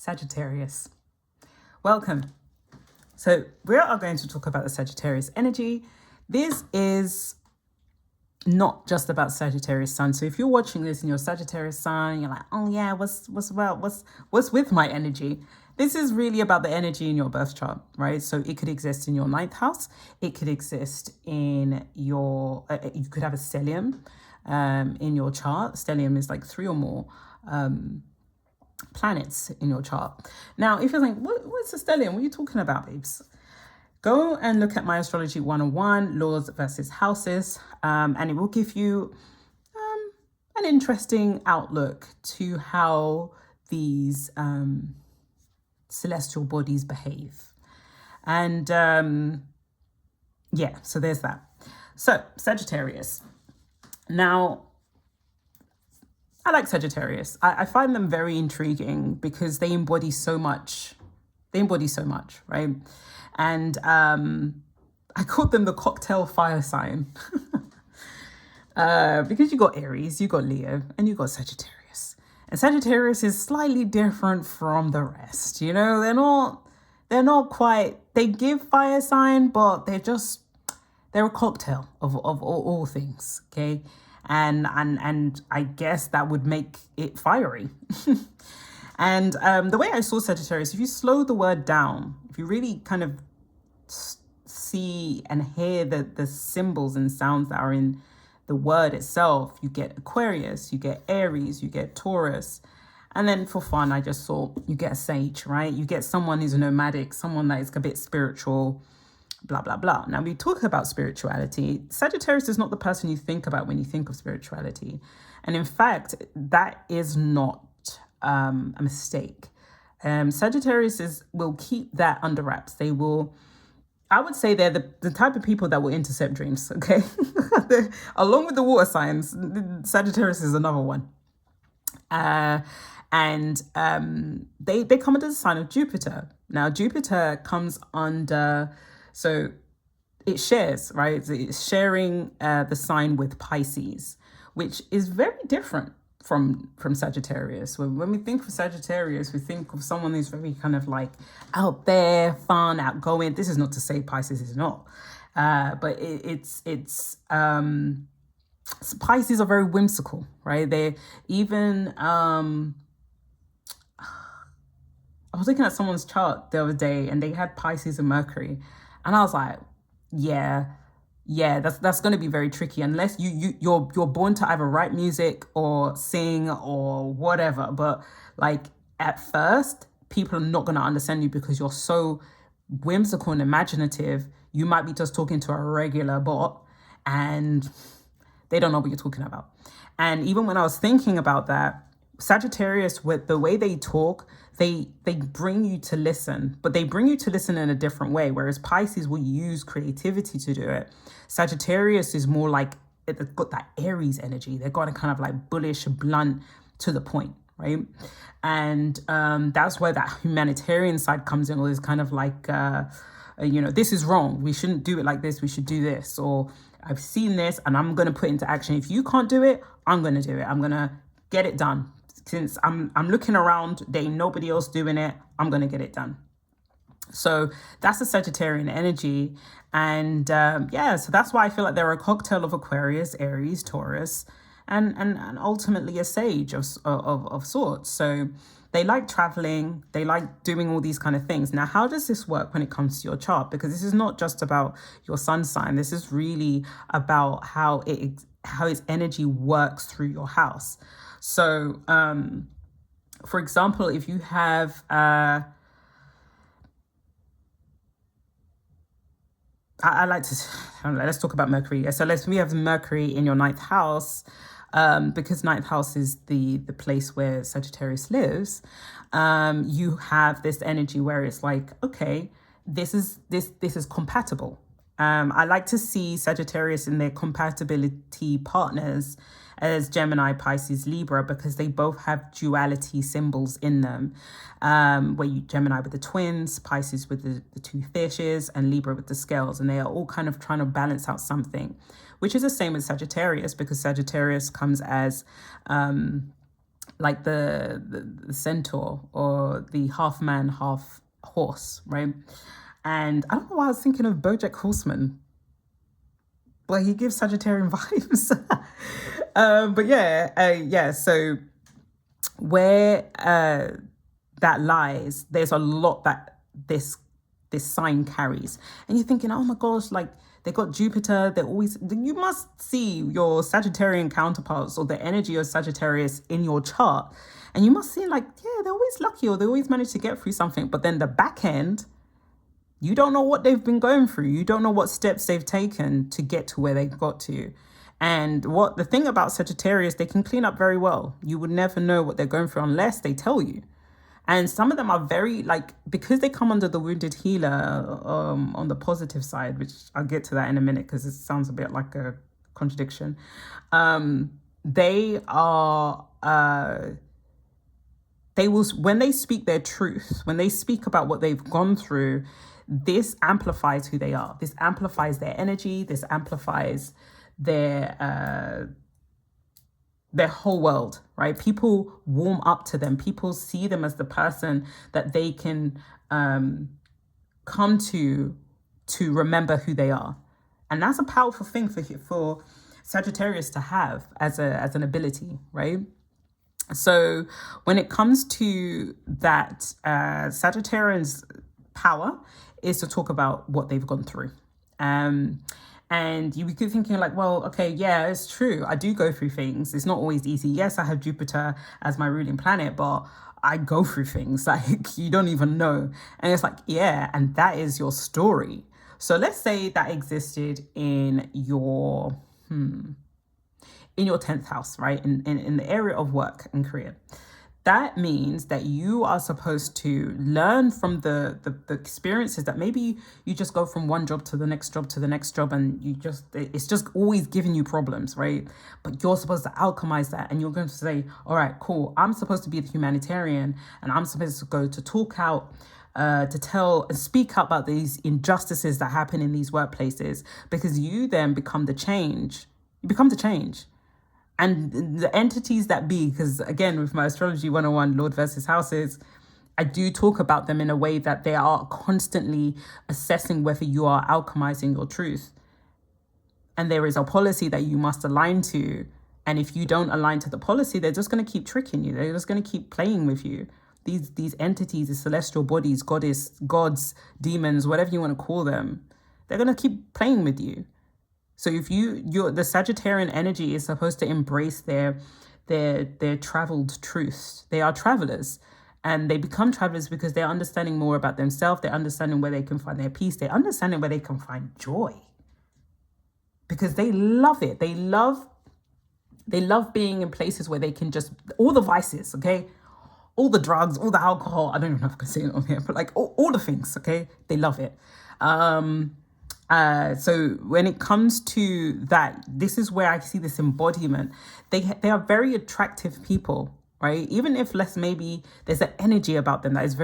Sagittarius. Welcome. So we are going to talk about the Sagittarius energy. This is not just about Sagittarius sun. So if you're watching this and you're Sagittarius sun, you're like, oh yeah, what's with my energy? This is really about the energy in your birth chart, right? So it could exist in your ninth house. It could exist in your, you could have a stellium in your chart. Stellium is like 3 or more planets in your chart. Now, if you're like, what's a stellium? What are you talking about, babes? Go and look at my Astrology 101, Laws versus Houses, and it will give you an interesting outlook to how these celestial bodies behave. And yeah, so there's that. So Sagittarius. Now, I like Sagittarius. I find them very intriguing because they embody so much. Right? And I called them the cocktail fire sign because you got Aries, you got Leo, and you got Sagittarius. And Sagittarius is slightly different from the rest. You know, they're not quite. They give fire sign, but they're a cocktail of all things. Okay. And I guess that would make it fiery. And the way I saw Sagittarius, if you slow the word down, if you really kind of see and hear the symbols and sounds that are in the word itself, you get Aquarius, you get Aries, you get Taurus. And then for fun, I just thought you get a sage, right? You get someone who's a nomadic, someone that is a bit spiritual, blah, blah, blah. Now, we talk about spirituality. Sagittarius is not the person you think about when you think of spirituality. And in fact, that is not a mistake. Sagittarius will keep that under wraps. They will, I would say they're the type of people that will intercept dreams, okay? Along with the water signs, Sagittarius is another one. They come under the sign of Jupiter. Now, Jupiter comes under, so it shares, right? It's sharing the sign with Pisces, which is very different from Sagittarius. When we think of Sagittarius, we think of someone who's very kind of like out there, fun, outgoing. This is not to say Pisces is not, but it's Pisces are very whimsical, right? They even I was looking at someone's chart the other day and they had Pisces and Mercury, and I was like, yeah, that's going to be very tricky unless you're born to either write music or sing or whatever. But like at first, people are not going to understand you because you're so whimsical and imaginative. You might be just talking to a regular bot and they don't know what you're talking about. And even when I was thinking about that, Sagittarius, with the way they talk, they bring you to listen, but they bring you to listen in a different way. Whereas Pisces will use creativity to do it. Sagittarius is more like, they've got that Aries energy. They've got a kind of like bullish, blunt, to the point, right? And that's where that humanitarian side comes in, or is kind of like, this is wrong. We shouldn't do it like this. We should do this. Or I've seen this and I'm going to put into action. If you can't do it, I'm going to do it. I'm going to get it done. Since I'm looking around, there ain't nobody else doing it, I'm going to get it done. So that's the Sagittarian energy. And so that's why I feel like they're a cocktail of Aquarius, Aries, Taurus, and ultimately a sage of sorts. So they like traveling. They like doing all these kind of things. Now, how does this work when it comes to your chart? Because this is not just about your sun sign. This is really about how its energy works through your house. So, for example, if you have, let's talk about Mercury. So we have Mercury in your ninth house, because ninth house is the place where Sagittarius lives. You have this energy where it's like, okay, this is compatible. I like to see Sagittarius in their compatibility partners as Gemini, Pisces, Libra, because they both have duality symbols in them. Where Gemini with the twins, Pisces with the two fishes, and Libra with the scales. And they are all kind of trying to balance out something, which is the same with Sagittarius, because Sagittarius comes as like the centaur or the half man, half horse, right? And I don't know why I was thinking of BoJack Horseman. Well, he gives Sagittarian vibes. But yeah. So where that lies, there's a lot that this sign carries, and you're thinking, oh my gosh, like they got Jupiter. They're always, you must see your Sagittarian counterparts or the energy of Sagittarius in your chart, and you must see like, yeah, they're always lucky or they always manage to get through something. But then the back end, you don't know what they've been going through. You don't know what steps they've taken to get to where they got to. And what the thing about Sagittarius, they can clean up very well. You would never know what they're going through unless they tell you. And some of them are very, like, because they come under the wounded healer on the positive side, which I'll get to that in a minute because it sounds a bit like a contradiction. They are, they will, when they speak their truth, when they speak about what they've gone through, this amplifies who they are. This amplifies their energy. This amplifies their whole world, right? People warm up to them. People see them as the person that they can come to remember who they are. And that's a powerful thing for Sagittarius to have as an ability, right? So when it comes to that, Sagittarians' power is to talk about what they've gone through. And you be thinking like, well, okay, yeah, it's true. I do go through things. It's not always easy. Yes, I have Jupiter as my ruling planet, but I go through things like you don't even know. And it's like, yeah, and that is your story. So let's say that existed in your 10th house, right? In the area of work and career. That means that you are supposed to learn from the experiences that maybe you just go from one job to the next job to the next job, and it's just always giving you problems, right? But you're supposed to alchemize that, and you're going to say, all right, cool, I'm supposed to be the humanitarian, and I'm supposed to go to talk out, to tell and speak up about these injustices that happen in these workplaces, because you then become the change. You become the change. And the entities that be, because again, with my Astrology 101, Lord versus Houses, I do talk about them in a way that they are constantly assessing whether you are alchemizing your truth. And there is a policy that you must align to. And if you don't align to the policy, they're just going to keep tricking you. They're just going to keep playing with you. These entities, the celestial bodies, gods, demons, whatever you want to call them, they're going to keep playing with you. So if the Sagittarian energy is supposed to embrace their traveled truths. They are travelers, and they become travelers because they're understanding more about themselves. They're understanding where they can find their peace. They're understanding where they can find joy, because they love it. They love being in places where they can just, all the vices, okay? All the drugs, all the alcohol. I don't even know if I can say it on here, but like all the things, okay? They love it. So when it comes to that, this is where I see this embodiment. They are very attractive people, right? Even if maybe there's an energy about them that is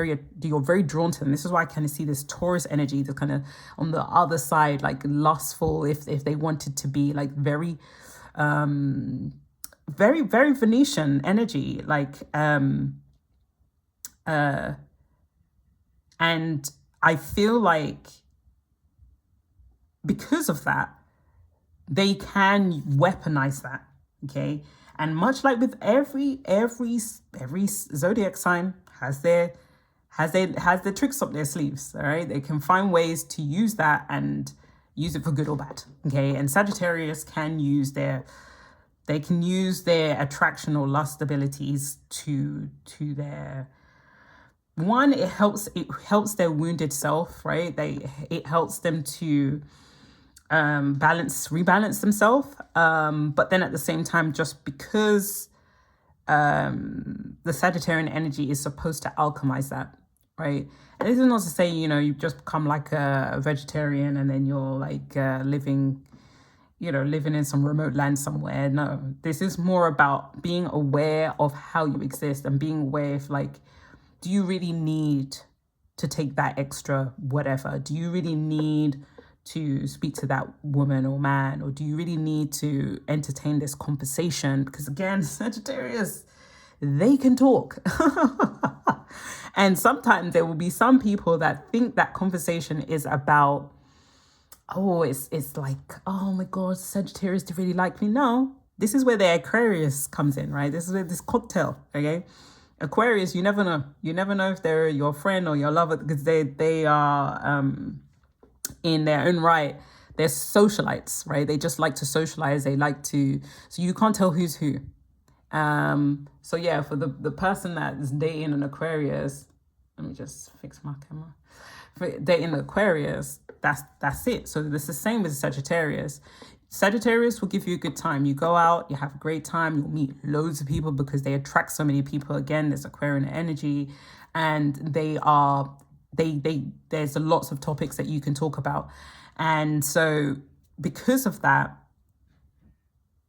you're very drawn to them. This is why I kind of see this Taurus energy, the kind of on the other side, like lustful, if they wanted to be like very, very, very Venetian energy, like, and I feel like, because of that, they can weaponize that, okay? And much like with every zodiac sign has their tricks up their sleeves, all right? They can find ways to use that and use it for good or bad, okay? And Sagittarius can use their attraction or lust abilities to their one. It helps their wounded self, right? It helps them to rebalance themselves, but then at the same time, just because the Sagittarian energy is supposed to alchemize that, right? And this is not to say, you just become like a vegetarian and then you're like living in some remote land somewhere. No, this is more about being aware of how you exist and being aware of, like, do you really need to take that extra whatever? Do you really need to speak to that woman or man, or do you really need to entertain this conversation? Because again, Sagittarius, they can talk. And sometimes there will be some people that think that conversation is about, oh, it's like, oh my God, Sagittarius to really like me. No, this is where the Aquarius comes in, right? This is where this cocktail, okay? Aquarius, you never know. You never know if they're your friend or your lover, because they are in their own right. They're socialites, right? They just like to socialize. They like to, so you can't tell who's who. So yeah, for the person that is dating an Aquarius, let me just fix my camera. For dating an Aquarius, that's it. So it's the same with Sagittarius. Sagittarius will give you a good time. You go out, you have a great time, you'll meet loads of people because they attract so many people. Again, there's Aquarian energy, and there's lots of topics that you can talk about. And so because of that,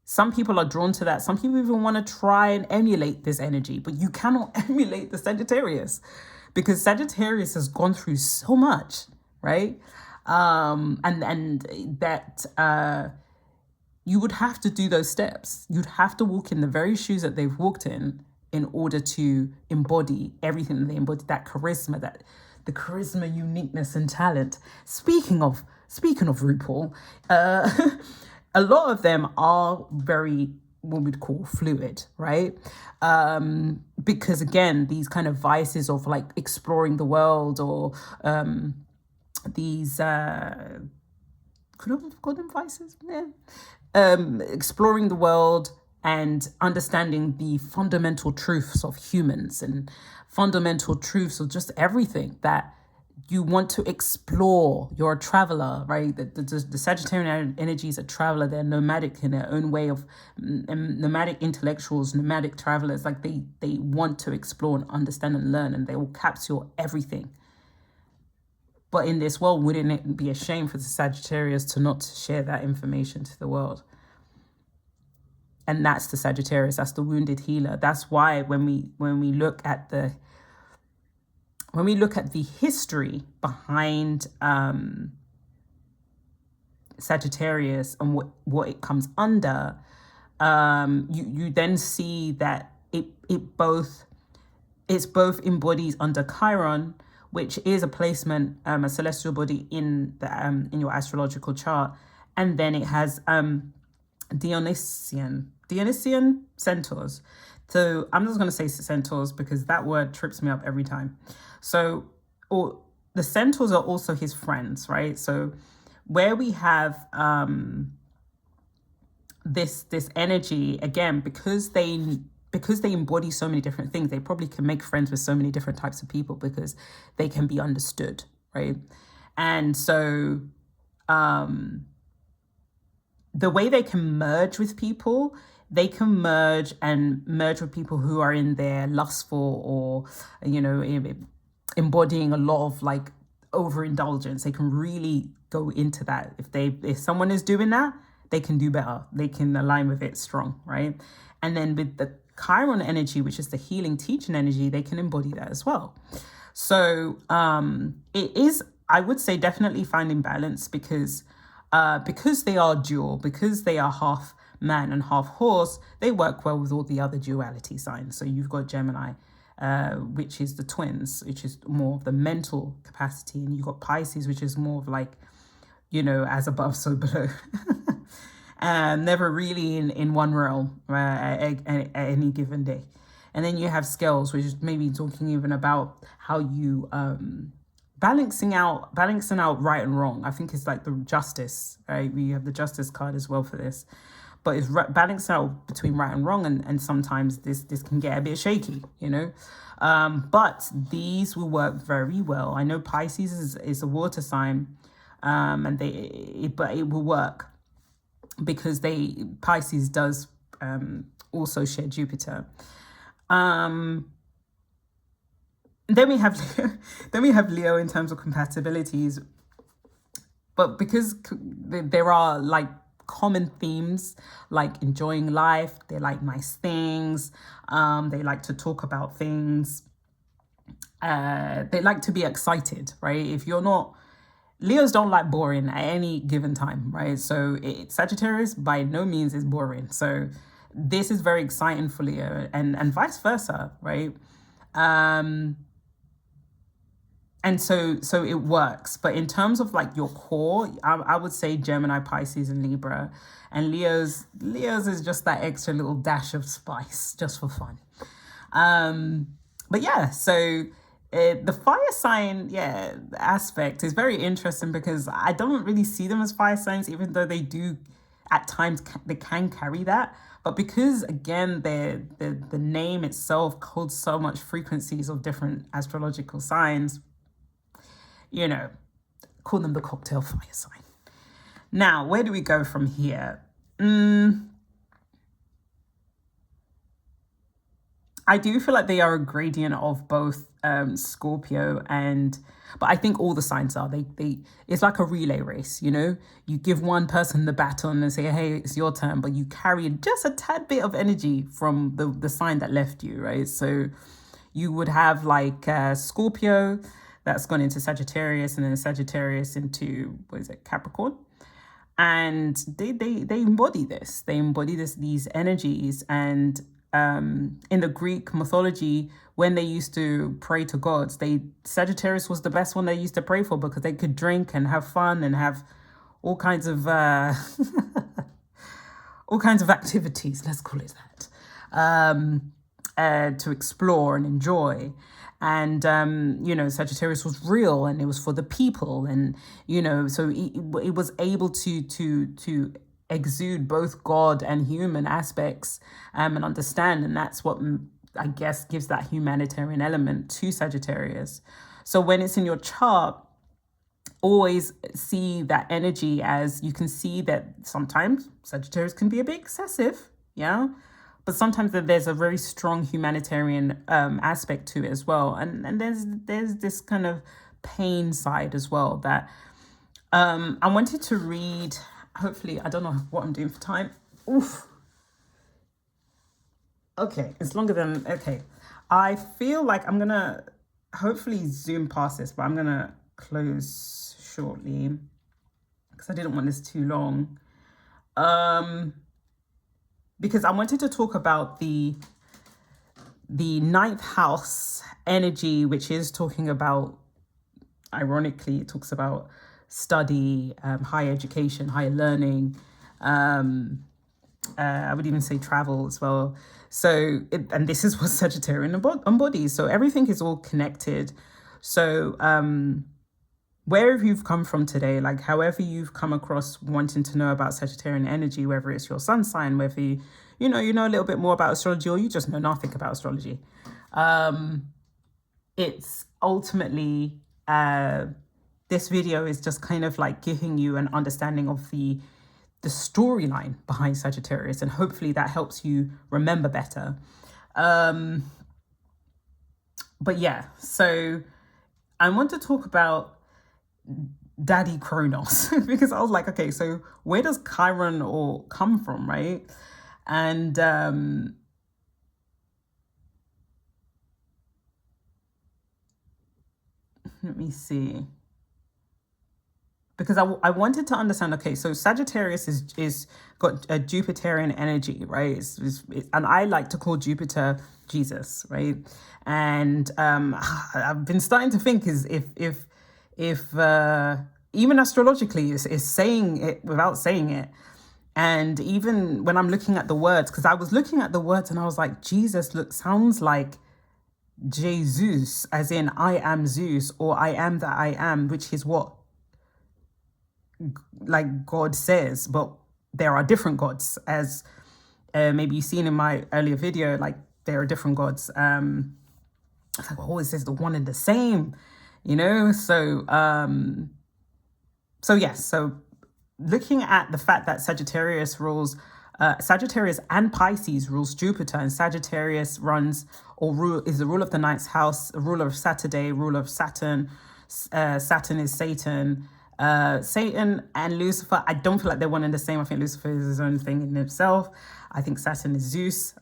some people are drawn to that. Some people even want to try and emulate this energy, but you cannot emulate the Sagittarius because Sagittarius has gone through so much, right? And that you would have to do those steps. You'd have to walk in the very shoes that they've walked in order to embody everything that they embody, that charisma, the charisma, uniqueness, and talent. Speaking of RuPaul, a lot of them are very, what we'd call fluid, right? Because again, these kind of vices of like exploring the world, or these, could I call them vices? Yeah. Exploring the world and understanding the fundamental truths of humans and fundamental truths of just everything that you want to explore. You're a traveler, right? The Sagittarian energy is a traveler. They're nomadic in their own way of nomadic intellectuals, nomadic travelers. Like they want to explore and understand and learn, and they will capture everything. But in this world, wouldn't it be a shame for the Sagittarius to not share that information to the world? And that's the Sagittarius. That's the wounded healer. That's why when we look at the history behind Sagittarius and what it comes under, you then see that it both embodies under Chiron, which is a placement, a celestial body in your astrological chart, and then it has Dionysian centaurs. So I'm just going to say centaurs because that word trips me up every time. So the centaurs are also his friends, right? So where we have this energy, again, because they embody so many different things, they probably can make friends with so many different types of people because they can be understood, right? And so the way they can merge with people, they can merge with people who are in their lustful or, embodying a lot of like overindulgence. They can really go into that. If someone is doing that, they can do better. They can align with it strong, right? And then with the Chiron energy, which is the healing teaching energy, they can embody that as well. So it is, I would say, definitely finding balance because they are dual, because they are half man and half horse, they work well with all the other duality signs. So you've got Gemini, which is the twins, which is more of the mental capacity, and you've got Pisces, which is more of like, as above, so below. Never really in one realm at any given day. And then you have Scales, which is maybe talking even about how you balancing out right and wrong. I think it's like the justice, right? We have the justice card as well for this, but it's balanced out between right and wrong, and sometimes this can get a bit shaky, but these will work very well. I know Pisces is a water sign, but it will work because Pisces does also share Jupiter. Then we have Leo in terms of compatibilities, but because there are like common themes like enjoying life, they like nice things, they like to talk about things, they like to be excited, right? If you're not, Leos don't like boring at any given time, right? So Sagittarius by no means is boring. So this is very exciting for Leo, and vice versa, right? And so it works. But in terms of like your core, I would say Gemini, Pisces, and Libra. And Leo's is just that extra little dash of spice, just for fun. But yeah, so the fire sign, aspect is very interesting, because I don't really see them as fire signs, even though they do at times they can carry that. But because again, the name itself holds so much frequencies of different astrological signs, call them the cocktail fire sign. Now, where do we go from here? I do feel like they are a gradient of both Scorpio but I think all the signs are. They it's like a relay race, You give one person the baton and say, hey, it's your turn, but you carry just a tad bit of energy from the sign that left you, right? So you would have like Scorpio that's gone into Sagittarius, and then Sagittarius into, Capricorn. And they embody this. They embody these energies. And in the Greek mythology, when they used to pray to gods, Sagittarius was the best one they used to pray for, because they could drink and have fun and have all kinds of all kinds of activities, let's call it that, to explore and enjoy. And Sagittarius was real, and it was for the people, and so it was able to exude both God and human aspects, and understand. And that's what I guess gives that humanitarian element to Sagittarius. So when it's in your chart, always see that energy, as you can see that sometimes Sagittarius can be a bit excessive, but sometimes there's a very strong humanitarian aspect to it as well. And there's this kind of pain side as well that I wanted to read. Hopefully, I don't know what I'm doing for time. Oof. Okay, it's longer than, okay. I feel like I'm going to hopefully zoom past this, but I'm going to close shortly because I didn't want this too long. Because I wanted to talk about the ninth house energy, which is talking about, ironically, it talks about study, higher education, higher learning. I would even say travel as well. So, and this is what Sagittarius embodies. So everything is all connected. So wherever you've come from today, like however you've come across wanting to know about Sagittarian energy, whether it's your sun sign, whether you know a little bit more about astrology, or you just know nothing about astrology, it's ultimately this video is just kind of like giving you an understanding of the storyline behind Sagittarius, and hopefully that helps you remember better. But yeah, so I want to talk about Daddy Kronos because I was like, okay, so where does Chiron or come from, right? And let me see. Because I wanted to understand, okay, so Sagittarius is got a Jupiterian energy, right? And I like to call Jupiter Jesus, right? And I've been starting to think is if even astrologically is saying it without saying it. And even when I'm looking at the words, because I was looking at the words and I was like, Jesus sounds like Jesus, as in I am Zeus, or I am that I am, which is what like God says, but there are different gods, as maybe you've seen in my earlier video, like there are different gods. I was like, oh, is this the one and the same? So looking at the fact that Sagittarius rules, Sagittarius and Pisces rules Jupiter, and Sagittarius is the rule of the ninth house, a ruler of Saturday, ruler of Saturn. Saturn is Satan. Satan and Lucifer, I don't feel like they're one and the same. I think Lucifer is his own thing in himself. I think Saturn is Zeus.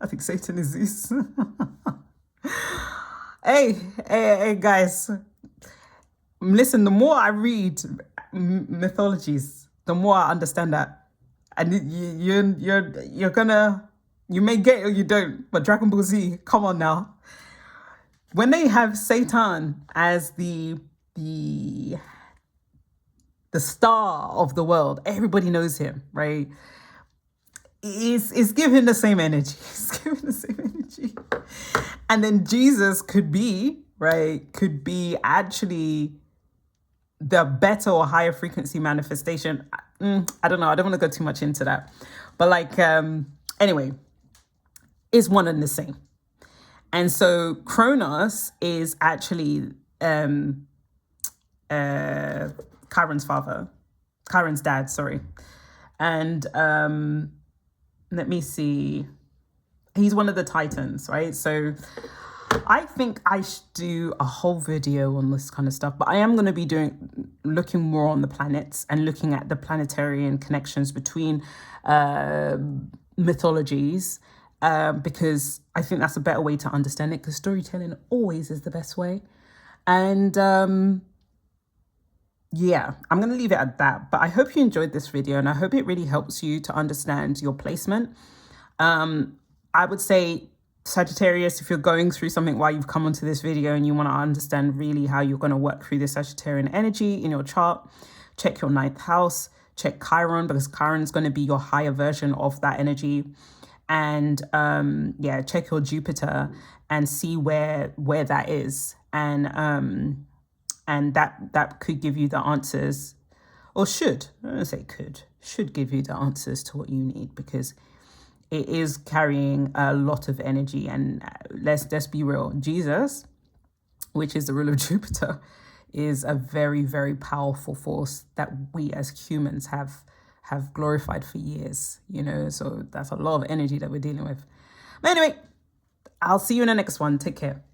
I think Satan is Zeus. Hey, guys. Listen, the more I read mythologies, the more I understand that And you're gonna, you may get it or you don't, but Dragon Ball Z, come on now. When they have Satan as the star of the world, everybody knows him, right? Is giving the same energy. It's giving the same energy. And then Jesus could be, right, could be actually the better or higher frequency manifestation. I don't know. I don't want to go too much into that. But like, anyway, is one and the same. And so Kronos is actually Chiron's father, Chiron's dad, sorry. And let me see. He's one of the Titans, right? So I think I should do a whole video on this kind of stuff, but I am going to be looking more on the planets and looking at the planetary and connections between mythologies, because I think that's a better way to understand it, because storytelling always is the best way. And yeah, I'm going to leave it at that. But I hope you enjoyed this video, and I hope it really helps you to understand your placement. I would say, Sagittarius, if you're going through something while you've come onto this video and you want to understand really how you're going to work through this Sagittarian energy in your chart, check your 9th house, check Chiron, because Chiron is going to be your higher version of that energy. And yeah, check your Jupiter and see where that is. And that could give you the answers, or should, I don't say should give you the answers to what you need, because it is carrying a lot of energy. And let's be real, Jesus, which is the ruler of Jupiter, is a very, very powerful force that we as humans have glorified for years, you know, so that's a lot of energy that we're dealing with. But anyway, I'll see you in the next one. Take care.